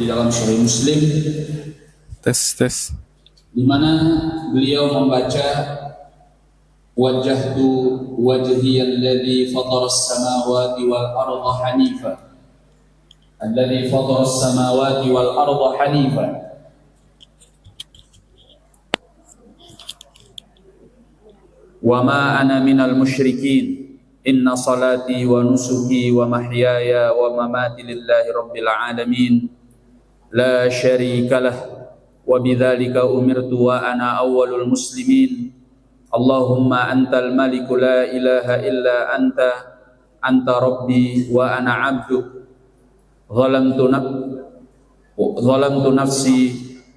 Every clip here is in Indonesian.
di dalam Sahih Muslim, tes di mana beliau membaca wajjahtu wajhiyal ladzi fataras samawati wal arda hanifa, alladzi fataras samawati wal arda hanifa, wa ma ana minal musyrikin, inna salati wa nusuki wa mahyaya wa mamati lillahi rabbil alamin, la syarika lah, wa bidzalika umirtu wa ana awwalul muslimin. Allahumma antal maliku la ilaha illa anta rabbi wa ana abduk, zalamtu nafsi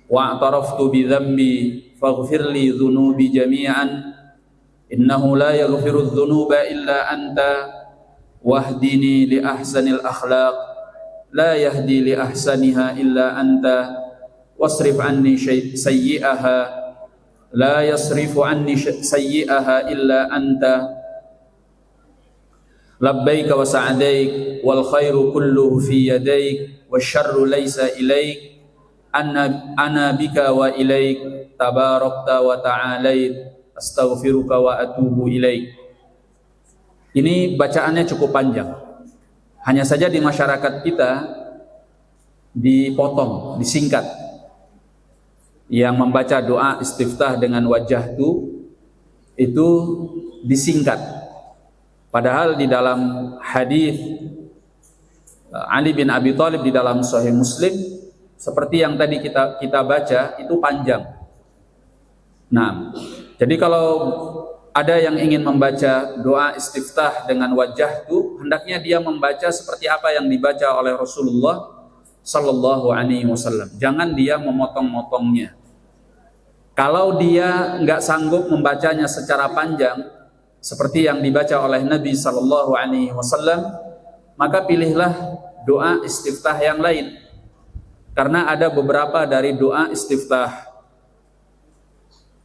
wa a'taraftu bi dhanbi faghfir li dhunubi jami'an, innahu la yaghfiru dhunuba illa anta, wahdini li ahsanil akhlaq, la yahdi li ahsaniha illa anta, wasrif anni sayyi'aha, la yasrifu anni sayyi'aha illa anta, labbaika wa sa'daik wal khairu kulluhu fi yadaik wasyarru laysa ilaik, ana bika wa ilaik, tabarakta wa ta'alait, astaghfiruka wa atubu ilaik. Ini bacaannya cukup panjang. Hanya saja di masyarakat kita dipotong, disingkat. Yang membaca doa istiftah dengan wajjahtu itu disingkat. Padahal di dalam hadis Ali bin Abi Thalib di dalam Sahih Muslim, seperti yang tadi kita baca, itu panjang. Nah, jadi kalau ada yang ingin membaca doa istiftah dengan wajjahtu, hendaknya dia membaca seperti apa yang dibaca oleh Rasulullah Sallallahu Alaihi Wasallam. Jangan dia memotong-motongnya. Kalau dia nggak sanggup membacanya secara panjang seperti yang dibaca oleh Nabi Sallallahu Alaihi Wasallam, maka pilihlah doa istiftah yang lain. Karena ada beberapa dari doa istiftah.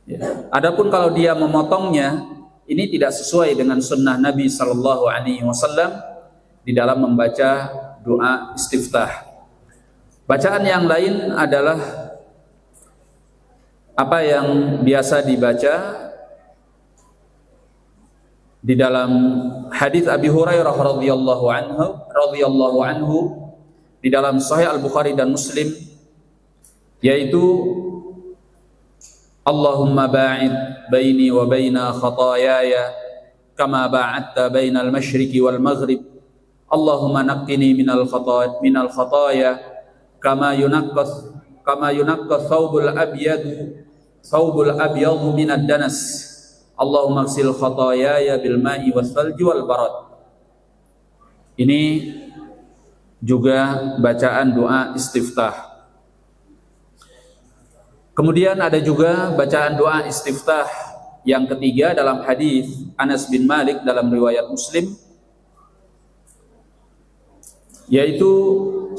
Ya. Adapun kalau dia memotongnya, ini tidak sesuai dengan sunnah Nabi Sallallahu Alaihi Wasallam di dalam membaca doa istiftah. Bacaan yang lain adalah apa yang biasa dibaca di dalam hadis Abi Hurairah radhiyallahu anhu di dalam Sahih Al-Bukhari dan Muslim, yaitu Allahumma ba'id baini wa baina khataayaya kama ba'adta bainal masyriqi wal maghrib, Allahumma naqqini minal khataaya kama yunaqqa thawbul abyadu minad danas, Allahumma ighsil khataayaya bil ma'i was salji wal barad. Ini juga bacaan doa istiftah. Kemudian ada juga bacaan doa istiftah yang ketiga dalam hadis Anas bin Malik dalam riwayat Muslim, yaitu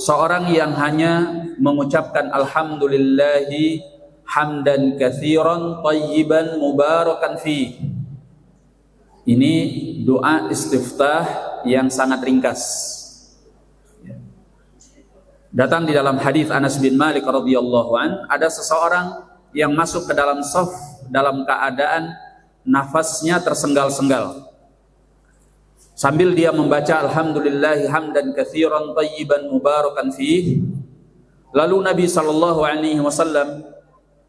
seorang yang hanya mengucapkan alhamdulillahi hamdan katsiran thayyiban mubarakan fi. Ini doa istiftah yang sangat ringkas. Datang di dalam hadis Anas bin Malik radhiyallahu an, ada seseorang yang masuk ke dalam shaf dalam keadaan nafasnya tersenggal-senggal. Sambil dia membaca alhamdulillahi hamdan katsiran thayyiban mubarakan fihi. Lalu Nabi sallallahu alaihi wasallam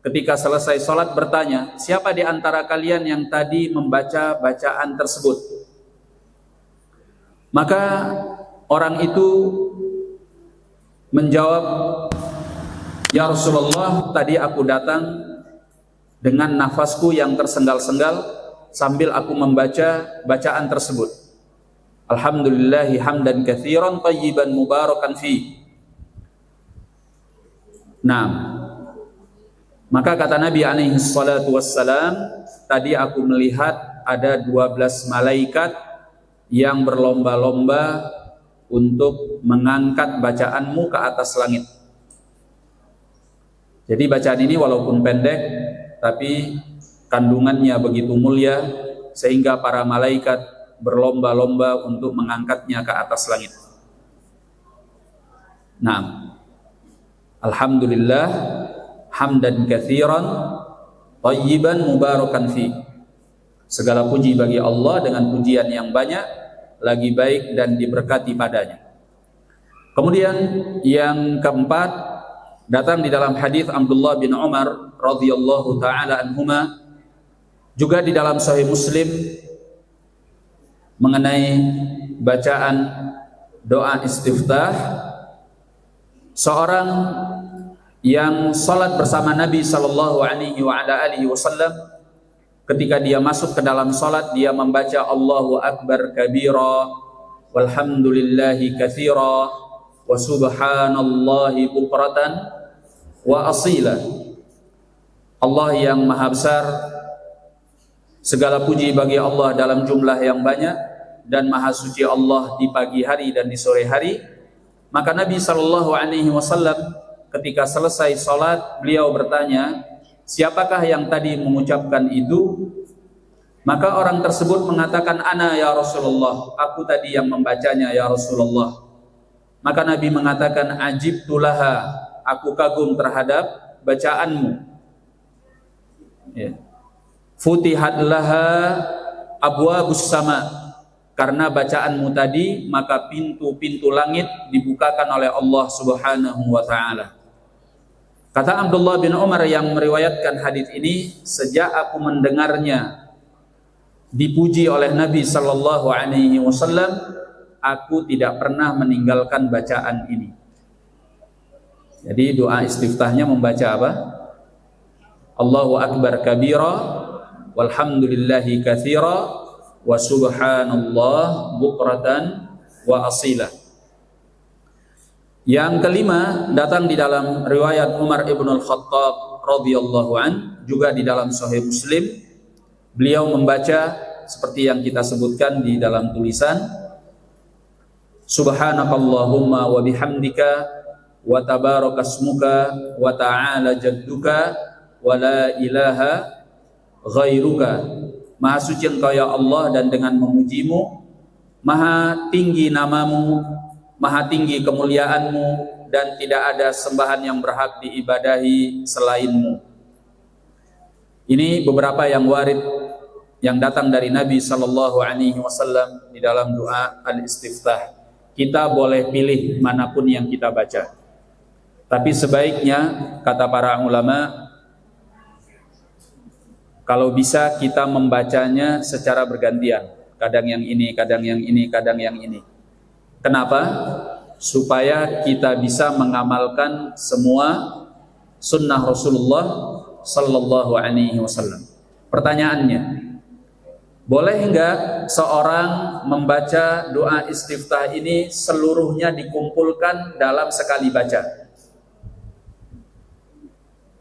ketika selesai salat bertanya, siapa di antara kalian yang tadi membaca bacaan tersebut? Maka orang itu menjawab, ya Rasulullah, tadi aku datang dengan nafasku yang tersenggal-senggal sambil aku membaca bacaan tersebut. Alhamdulillahi hamdan katsiran thayyiban mubarakan fi. Nah, maka kata Nabi alaihi salatu wassalam, tadi aku melihat ada 12 malaikat yang berlomba-lomba untuk mengangkat bacaanmu ke atas langit. Jadi bacaan ini walaupun pendek, tapi kandungannya begitu mulia sehingga para malaikat berlomba-lomba untuk mengangkatnya ke atas langit. Nah, Alhamdulillah hamdan katsiran thayyiban mubarakan fi. Segala puji bagi Allah dengan pujian yang banyak, lagi baik dan diberkati padanya. Kemudian yang keempat, datang di dalam hadis Abdullah bin Umar radhiyallahu taala anhuma, juga di dalam Sahih Muslim, mengenai bacaan doa istiftah seorang yang salat bersama Nabi sallallahu alaihi wasallam. Ketika dia masuk ke dalam salat, dia membaca Allahu akbar kabira walhamdulillahi katsira wa subhanallahi bukratan wa asila. Allah yang maha besar, segala puji bagi Allah dalam jumlah yang banyak, dan maha suci Allah di pagi hari dan di sore hari. Maka Nabi sallallahu alaihi wasallam ketika selesai salat, beliau bertanya, siapakah yang tadi mengucapkan itu? Maka orang tersebut mengatakan, ana ya Rasulullah, aku tadi yang membacanya ya Rasulullah. Maka Nabi mengatakan, ajibtulaha, aku kagum terhadap bacaanmu. Ya. Futihat laha abwabus sama, karena bacaanmu tadi maka pintu-pintu langit dibukakan oleh Allah Subhanahu wa taala. Kata Abdullah bin Umar yang meriwayatkan hadis ini, sejak aku mendengarnya dipuji oleh Nabi sallallahu alaihi wasallam, aku tidak pernah meninggalkan bacaan ini. Jadi doa istiftahnya membaca apa? Allahu akbar kabira walhamdulillahi katsira wa subhanallah bukratan wa asila. Yang kelima, datang di dalam riwayat Umar ibn al-Khattab radhiyallahu an, juga di dalam Sahih Muslim, beliau membaca seperti yang kita sebutkan di dalam tulisan, subhanakallahumma wa bihamdika wa tabarakasmuka wa ta'ala jadduka wa la ilaha ghairuka. Maha suci engkau ya Allah, dan dengan memujimu, maha tinggi namamu, maha tinggi kemuliaanmu, dan tidak ada sembahan yang berhak diibadahi selainmu. Ini beberapa yang warid yang datang dari Nabi sallallahu alaihi wasallam di dalam doa al-istiftah. Kita boleh pilih manapun yang kita baca. Tapi sebaiknya, kata para ulama, kalau bisa kita membacanya secara bergantian. Kadang yang ini, kadang yang ini, kadang yang ini. Kenapa? Supaya kita bisa mengamalkan semua sunnah Rasulullah sallallahu alaihi wasallam. Pertanyaannya, boleh enggak seorang membaca doa istiftah ini seluruhnya dikumpulkan dalam sekali baca?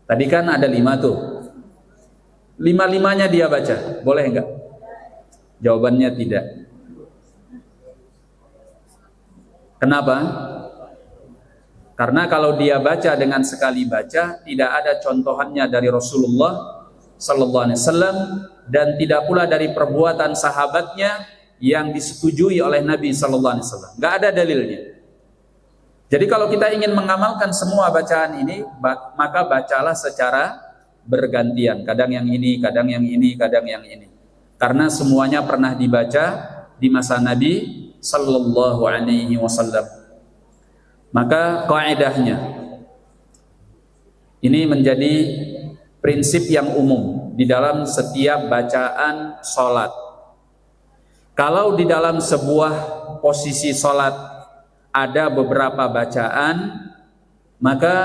Tadi kan ada 5 tuh. 5-5-nya dia baca, boleh enggak? Jawabannya tidak. Kenapa? Karena kalau dia baca dengan sekali baca, tidak ada contohannya dari Rasulullah sallallahu alaihi wasallam, dan tidak pula dari perbuatan sahabatnya yang disetujui oleh Nabi sallallahu alaihi wasallam. Enggak ada dalilnya. Jadi kalau kita ingin mengamalkan semua bacaan ini, maka bacalah secara bergantian. Kadang yang ini, kadang yang ini, kadang yang ini. Karena semuanya pernah dibaca di masa Nabi sallallahu alaihi wasallam. Maka kaidahnya ini menjadi prinsip yang umum di dalam setiap bacaan salat. Kalau di dalam sebuah posisi salat ada beberapa bacaan, maka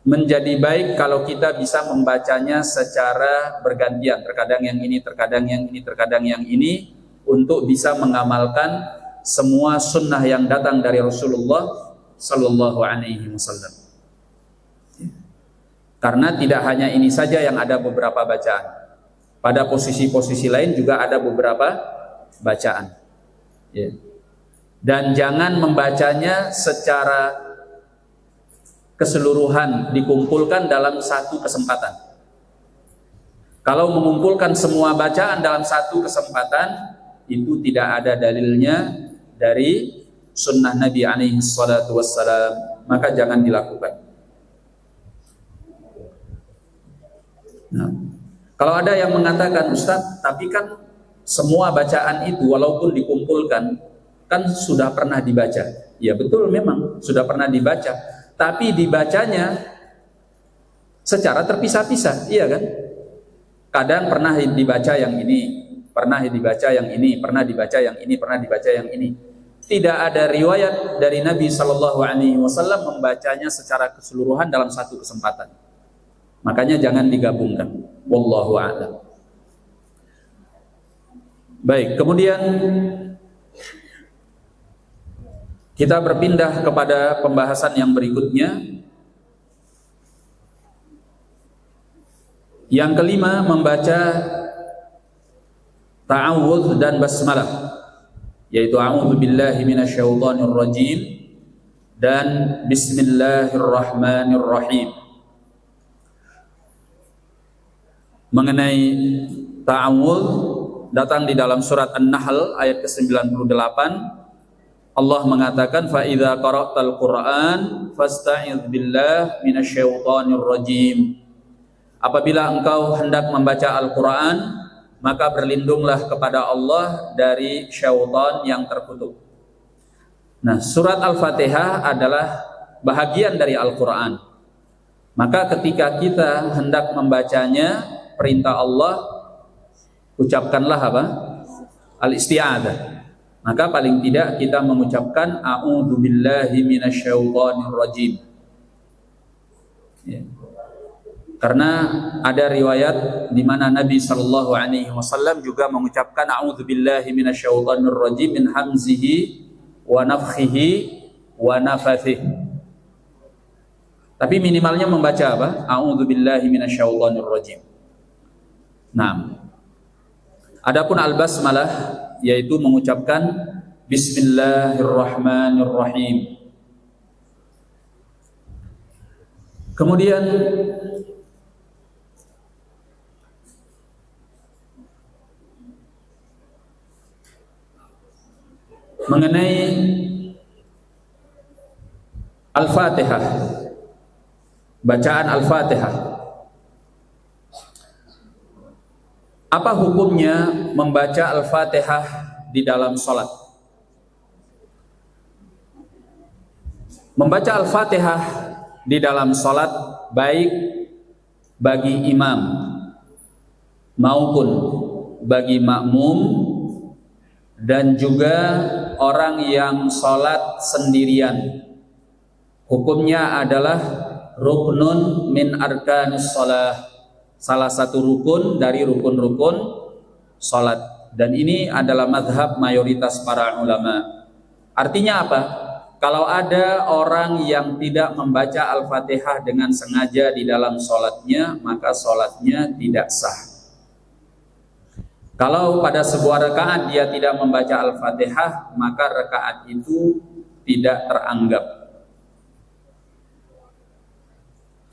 menjadi baik kalau kita bisa membacanya secara bergantian, terkadang yang ini, terkadang yang ini, terkadang yang ini, untuk bisa mengamalkan semua sunnah yang datang dari Rasulullah sallallahu alaihi wasallam. Karena tidak hanya ini saja yang ada beberapa bacaan. Pada posisi-posisi lain juga ada beberapa bacaan. Dan jangan membacanya secara keseluruhan, dikumpulkan dalam satu kesempatan. Kalau mengumpulkan semua bacaan dalam satu kesempatan, itu tidak ada dalilnya dari sunnah Nabi alaihi salatu wassalam, maka jangan dilakukan. Nah, kalau ada yang mengatakan, Ustaz, tapi kan semua bacaan itu walaupun dikumpulkan kan sudah pernah dibaca. Ya betul, memang sudah pernah dibaca, tapi dibacanya secara terpisah-pisah, iya kan? Kadang pernah dibaca yang ini, pernah dibaca yang ini, pernah dibaca yang ini, pernah dibaca yang ini. Tidak ada riwayat dari Nabi SAW membacanya secara keseluruhan dalam satu kesempatan. Makanya jangan digabungkan. Wallahu a'lam. Baik, kemudian kita berpindah kepada pembahasan yang berikutnya. Yang kelima, membaca ta'awudz dan basmalah, yaitu a'udzu billahi minasyaitonir rajim dan bismillahirrahmanirrahim. Mengenai ta'awudz datang di dalam surat An-Nahl ayat ke-98. Allah mengatakan, fa idza qara'tal Qur'an fasta'idz billahi minasyaitonir rajim. Apabila engkau hendak membaca Al-Quran, maka berlindunglah kepada Allah dari syaitan yang terkutuk. Nah, surat Al-Fatihah adalah bahagian dari Al-Quran. Maka ketika kita hendak membacanya, perintah Allah, ucapkanlah apa? Al-isti'adzah. Maka paling tidak kita mengucapkan a'udzu billahi minasyaitonir rajim. Ya. Karena ada riwayat di mana Nabi SAW juga mengucapkan a'udzu billahi minasyaitonir rajim min hamzihi wa nafthihi wa nafathihi. Tapi minimalnya membaca apa? A'udzu billahi minasyaitonir rajim. Nah, adapun al-basmalah yaitu mengucapkan bismillahirrahmanirrahim. Kemudian mengenai Al-Fatihah, bacaan Al-Fatihah, apa hukumnya membaca Al-Fatihah di dalam sholat? Membaca Al-Fatihah di dalam sholat baik bagi imam maupun bagi makmum dan juga orang yang sholat sendirian. Hukumnya adalah ruknun min arkanis sholat, salah satu rukun dari rukun-rukun sholat. Dan ini adalah madhab mayoritas para ulama. Artinya apa? Kalau ada orang yang tidak membaca Al-Fatihah dengan sengaja di dalam sholatnya, maka sholatnya tidak sah. Kalau pada sebuah rakaat dia tidak membaca Al-Fatihah, maka rakaat itu tidak teranggap.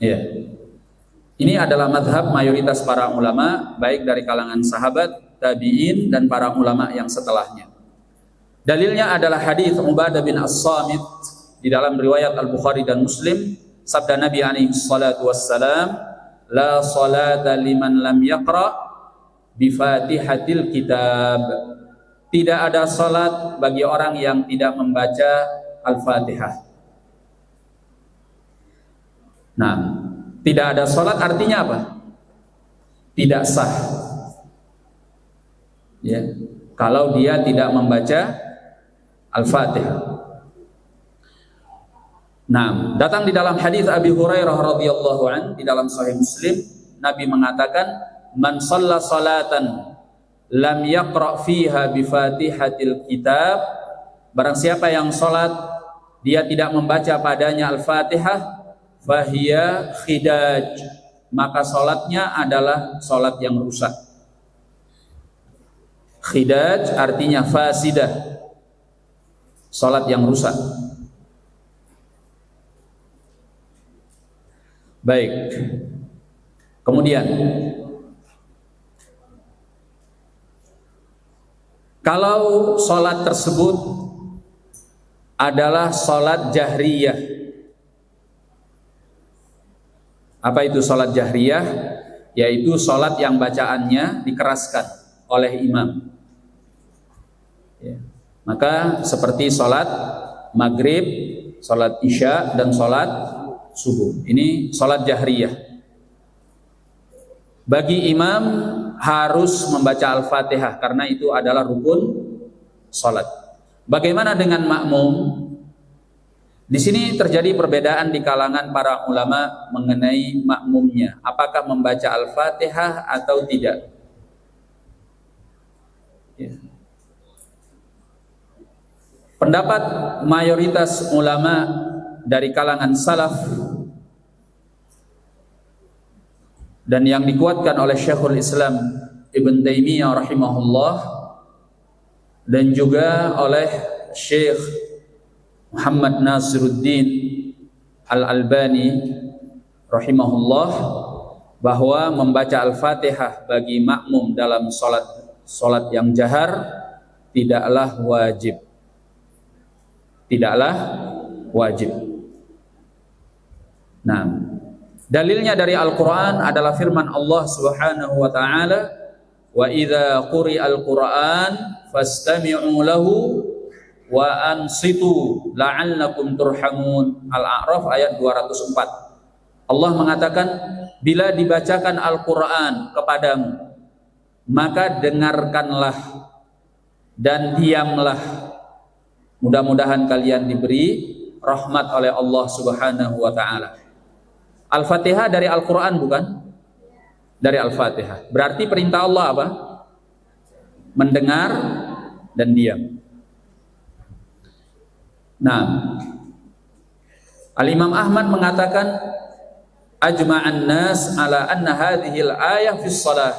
Ya. Ini adalah madhab mayoritas para ulama, baik dari kalangan sahabat, tabi'in, dan para ulama yang setelahnya. Dalilnya adalah hadis Ubadah bin As-Samit di dalam riwayat Al-Bukhari dan Muslim. Sabda Nabi alaihi salatu wassalam, la salata liman lam yaqra bifatihatil kitab. Tidak ada salat bagi orang yang tidak membaca Al-Fatihah. Nah, tidak ada salat artinya apa? Tidak sah. Ya, kalau dia tidak membaca Al-Fatihah. Nah, datang di dalam hadis Abi Hurairah radhiyallahu an di dalam Sahih Muslim, Nabi mengatakan, man shalla salatan lam yaqra fiha bi fatihatil kitab, barang siapa yang salat dia tidak membaca padanya Al-Fatihah, fahiya khidaj, maka salatnya adalah salat yang rusak. Khidaj artinya fasidah, salat yang rusak. Baik. Kemudian kalau sholat tersebut adalah sholat jahriyah. Apa itu sholat jahriyah? yaitu sholat yang bacaannya dikeraskan oleh imam. Ya. Maka seperti sholat maghrib, sholat isya, dan sholat subuh. Ini sholat jahriyah. Bagi imam harus membaca Al-Fatihah karena itu adalah rukun sholat. Bagaimana dengan makmum? Di sini terjadi perbedaan di kalangan para ulama mengenai makmumnya, apakah membaca Al-Fatihah atau tidak. Ya. Pendapat mayoritas ulama dari kalangan salaf dan yang dikuatkan oleh Syekhul Islam Ibn Taimiyah rahimahullah dan juga oleh Syekh Muhammad Nasiruddin Al-Albani rahimahullah, bahwa membaca Al-Fatihah bagi makmum dalam salat yang jahar tidaklah wajib. Tidaklah wajib. Nah, dalilnya dari Al-Qur'an adalah firman Allah Subhanahu wa taala, "Wa idza quri'al Qur'an fastami'u lahu wa ansitu la'allakum turhamun." Al-A'raf ayat 204. Allah mengatakan, bila dibacakan Al-Qur'an kepadamu, maka dengarkanlah dan diamlah. Mudah-mudahan kalian diberi rahmat oleh Allah Subhanahu wa taala. Al-Fatihah dari Al-Qur'an bukan? Dari Al-Fatihah. Berarti perintah Allah apa? Mendengar dan diam. Nah, Al-Imam Ahmad mengatakan, ajma'an nas ala anna hadhil ayah fi shalah.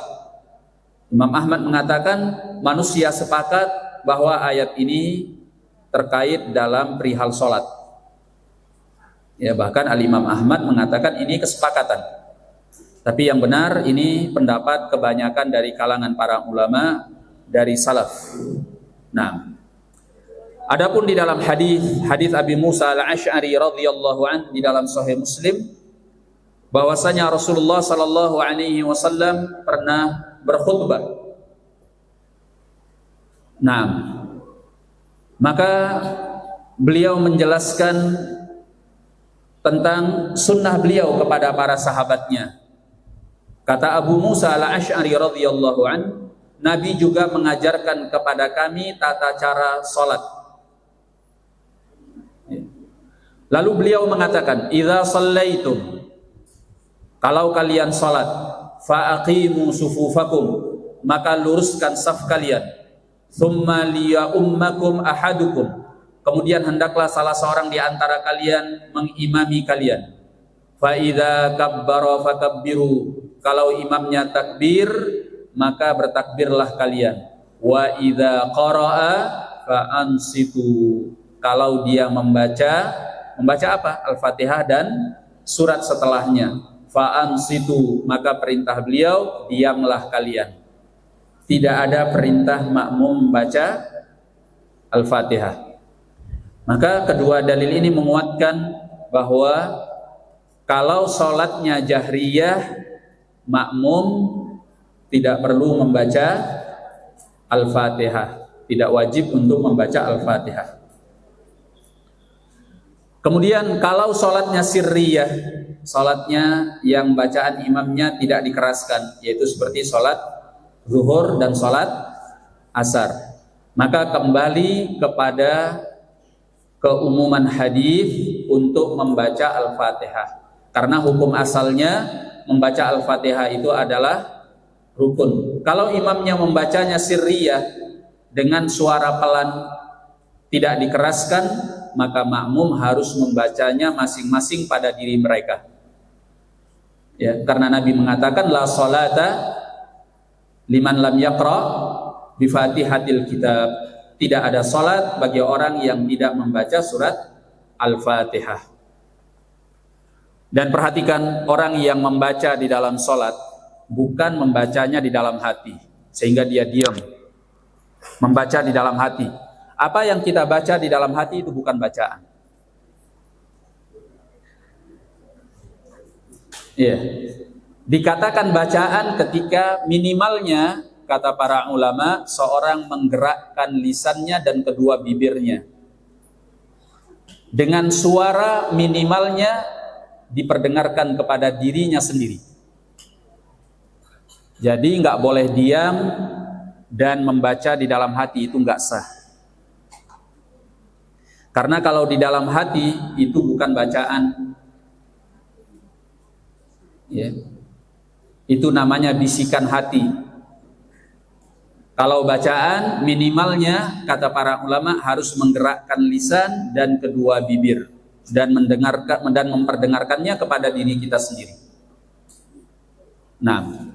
Imam Ahmad mengatakan manusia sepakat bahwa ayat ini terkait dalam perihal salat. Ya, bahkan Al-Imam Ahmad mengatakan ini kesepakatan. Tapi yang benar ini pendapat kebanyakan dari kalangan para ulama dari salaf. Nah, adapun di dalam hadis Abi Musa Al-Asy'ari radhiyallahu an di dalam Sahih Muslim, bahwasanya Rasulullah sallallahu alaihi wasallam pernah berkhutbah. Nah, maka beliau menjelaskan tentang sunnah beliau kepada para sahabatnya. Kata Abu Musa Al-Asy'ari radhiyallahu an, Nabi juga mengajarkan kepada kami tata cara salat. Lalu beliau mengatakan, "Idza shallaitum," kalau kalian salat, "fa aqimu sufufakum," maka luruskan saf kalian. "Tsumma liya'ummakum ahadukum," kemudian hendaklah salah seorang di antara kalian mengimami kalian. "Fa idza kabbara fakabbiru," kalau imamnya takbir, maka bertakbirlah kalian. "Wa idza qara'a fa ansitu," kalau dia membaca apa? Al-Fatihah dan surat setelahnya. Fa ansitu, maka perintah beliau, diamlah kalian. Tidak ada perintah makmum membaca Al-Fatihah. Maka kedua dalil ini menguatkan bahwa kalau sholatnya jahriyah, makmum tidak perlu membaca Al-Fatihah, tidak wajib untuk membaca Al-Fatihah. Kemudian kalau sholatnya sirriyah, sholatnya yang bacaan imamnya tidak dikeraskan, yaitu seperti sholat zuhur dan sholat asar, maka kembali kepada keumuman hadis untuk membaca Al-Fatihah, karena hukum asalnya membaca Al-Fatihah itu adalah rukun. Kalau imamnya membacanya sirriyah dengan suara pelan, tidak dikeraskan, maka makmum harus membacanya masing-masing pada diri mereka. Ya, karena Nabi mengatakan la sholata liman lam yaqra bi Fatihatil kitab. Tidak ada salat bagi orang yang tidak membaca surat Al-Fatihah. Dan perhatikan, orang yang membaca di dalam salat bukan membacanya di dalam hati sehingga dia diam. Membaca di dalam hati. Apa yang kita baca di dalam hati itu bukan bacaan. Iya. Dikatakan bacaan ketika minimalnya, kata para ulama, seorang menggerakkan lisannya dan kedua bibirnya dengan suara minimalnya diperdengarkan kepada dirinya sendiri. Jadi nggak boleh diam dan membaca di dalam hati, itu nggak sah. Karena kalau di dalam hati itu bukan bacaan, ya. Itu namanya bisikan hati. Kalau bacaan minimalnya, kata para ulama, harus menggerakkan lisan dan kedua bibir dan mendengarkan dan memperdengarkannya kepada diri kita sendiri. Nah,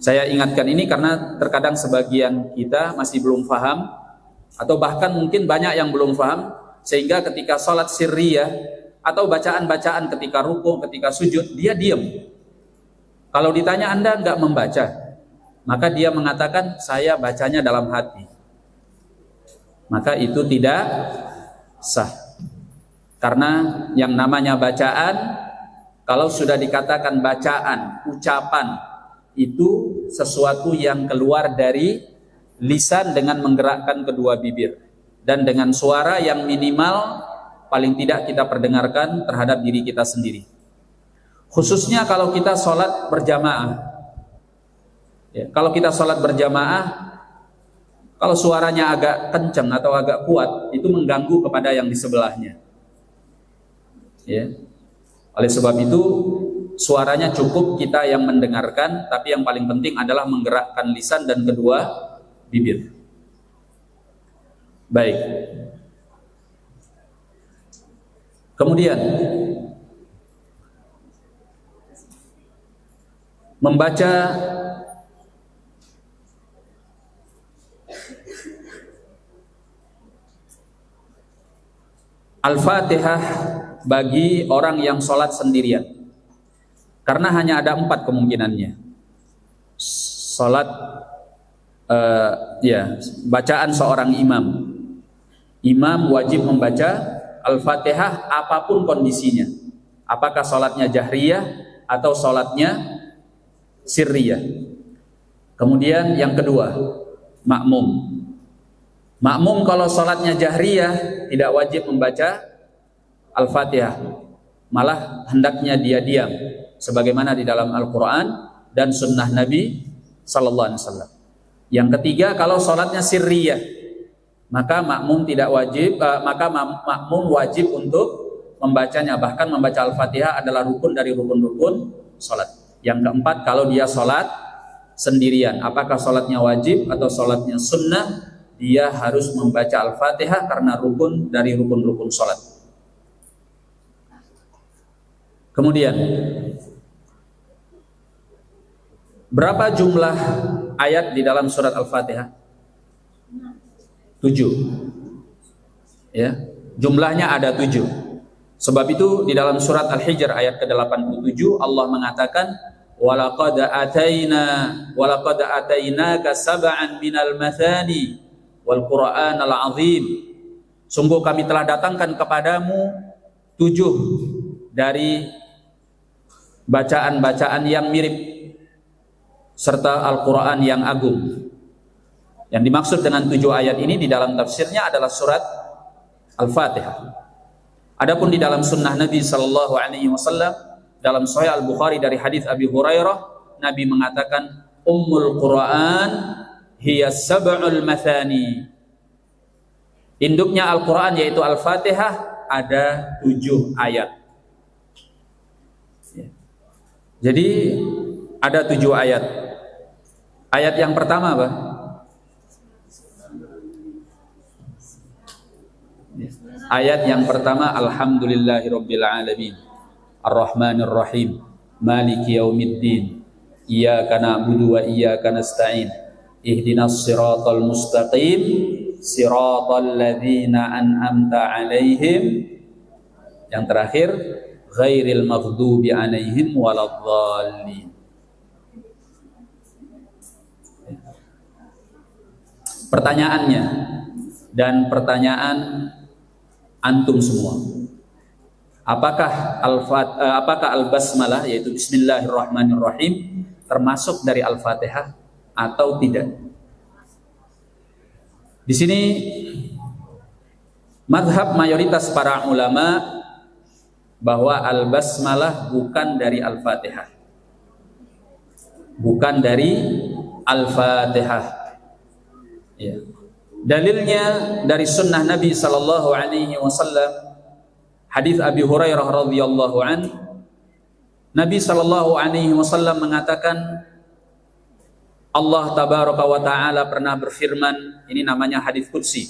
saya ingatkan ini karena terkadang sebagian kita masih belum paham, atau bahkan mungkin banyak yang belum paham, sehingga ketika sholat sirriyah atau bacaan-bacaan ketika rukuk, ketika sujud, dia diam. Kalau ditanya Anda enggak membaca, maka dia mengatakan saya bacanya dalam hati. Maka itu tidak sah. Karena yang namanya bacaan, kalau sudah dikatakan bacaan, ucapan, itu sesuatu yang keluar dari lisan dengan menggerakkan kedua bibir dan dengan suara yang minimal paling tidak kita perdengarkan terhadap diri kita sendiri. Khususnya kalau kita sholat berjamaah, ya, kalau kita sholat berjamaah, kalau suaranya agak kencang atau agak kuat, itu mengganggu kepada yang di sebelahnya, ya. Oleh sebab itu suaranya cukup kita yang mendengarkan, tapi yang paling penting adalah menggerakkan lisan dan kedua bibir. Baik. Kemudian membaca Al-Fatihah bagi orang yang sholat sendirian, karena hanya ada 4 kemungkinannya. Sholat, bacaan seorang imam. Imam wajib membaca Al-Fatihah apapun kondisinya, apakah sholatnya jahriyah atau sholatnya sirriyah. Kemudian yang kedua, makmum. Makmum kalau sholatnya jahriyah tidak wajib membaca Al-Fatihah, malah hendaknya dia diam, sebagaimana di dalam Al-Quran dan Sunnah Nabi Sallallahu Alaihi Wasallam. Yang ketiga, kalau sholatnya sirriyah, maka makmum tidak wajib, makmum wajib untuk membacanya. Bahkan membaca Al-Fatihah adalah rukun dari rukun-rukun sholat. Yang keempat, kalau dia sholat sendirian, apakah sholatnya wajib atau sholatnya sunnah, dia harus membaca Al-Fatihah karena rukun dari rukun-rukun sholat. Kemudian, berapa jumlah ayat di dalam surat Al-Fatihah? 7. Ya, jumlahnya ada 7. Sebab itu di dalam surat Al-Hijr ayat ke-87 Allah mengatakan walaqad atainaka sab'an minal mathani wal Qur'anal azim. Sungguh kami telah datangkan kepadamu 7 dari bacaan-bacaan yang mirip serta Al-Qur'an yang agung. Yang dimaksud dengan 7 ayat ini di dalam tafsirnya adalah surat Al-Fatihah. Adapun di dalam sunnah Nabi Sallallahu Alaihi Wasallam dalam Sahih Al-Bukhari dari hadis Abi Hurairah, Nabi mengatakan Ummul Quran hiya sab'ul mathani. Induknya Al-Quran yaitu Al-Fatihah ada 7 ayat. Jadi ada 7 ayat. Ayat yang pertama apa? Ayat yang pertama Alhamdulillahirabbil alamin Ar-Rahmanir Rahim Maliki yaumiddin Iyyaka na'budu wa iyyaka nasta'in Ihdinas siratal mustaqim Siratal ladzina an'amta 'alaihim. Yang terakhir ghairil maghdubi 'alaihim waladdallin. Pertanyaannya dan pertanyaan antum semua, apakah al-basmalah yaitu bismillahirrahmanirrahim termasuk dari Al-Fatihah atau tidak. Di sini mazhab mayoritas para ulama bahwa al-basmalah bukan dari Al-Fatihah. Bukan dari Al-Fatihah. Ya. Dalilnya dari sunnah Nabi sallallahu alaihi wasallam, hadis Abi Hurairah radhiyallahu an, Nabi sallallahu alaihi wasallam mengatakan, Allah tabaraka wa taala pernah berfirman, ini namanya hadis qudsi.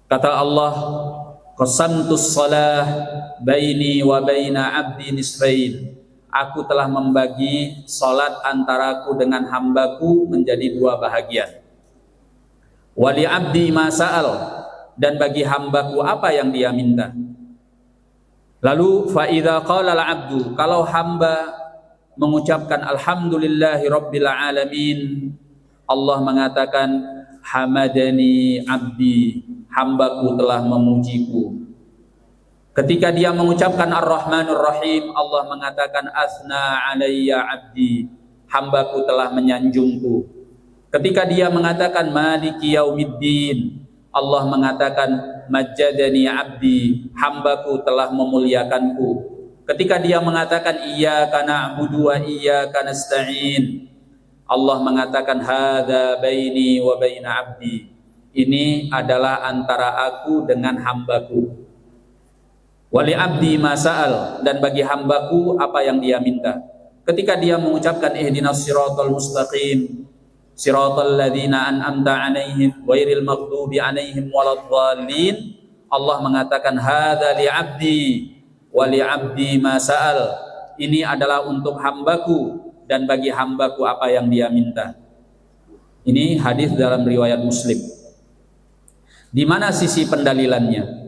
Kata Allah, qasamtus shalah baini wa baina 'abdi nisfain. Aku telah membagi salat antaraku dengan hambaku menjadi dua bahagian. Wa li 'abdi ma sa'al, dan bagi hambaku apa yang dia minta. Lalu fa idza qala al-'abdu, kalau hamba mengucapkan alhamdulillahi rabbil alamin, Allah mengatakan hamadani 'abdi, hambaku telah memujiku. Ketika dia mengucapkan ar-Rahmanur Rahim, Allah mengatakan asna alayya 'abdi, hambaku telah menyanjungku. Ketika dia mengatakan maliki yaumiddin, Allah mengatakan majjadani 'abdi, hambaku telah memuliakanku. Ketika dia mengatakan iyyaka na'budu wa iyyaka nasta'in, Allah mengatakan hadza baini wa baina 'abdi, ini adalah antara aku dengan hambaku. Wali 'abdi ma sa'al, dan bagi hambaku apa yang dia minta. Ketika dia mengucapkan ihdinas siratal mustaqim, siratal ladzina an'amta 'alaihim ghairil maghdubi 'alaihim waladdallin, Allah mengatakan hadza li 'abdi wa li 'abdi ma sa'al, ini adalah untuk hambaku dan bagi hambaku apa yang dia minta. Ini hadis dalam riwayat Muslim. Di mana sisi pendalilannya?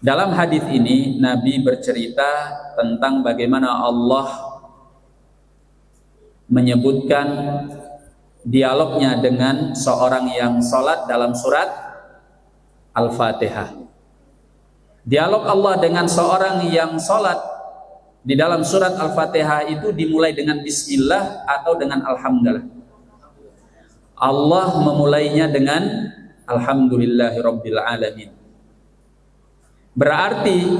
Dalam hadis ini Nabi bercerita tentang bagaimana Allah menyebutkan dialognya dengan seorang yang sholat dalam surat Al-Fatihah. Dialog Allah dengan seorang yang sholat di dalam surat Al-Fatihah itu dimulai dengan Bismillah atau dengan Alhamdulillah. Allah memulainya dengan Alhamdulillahirabbil alamin. Berarti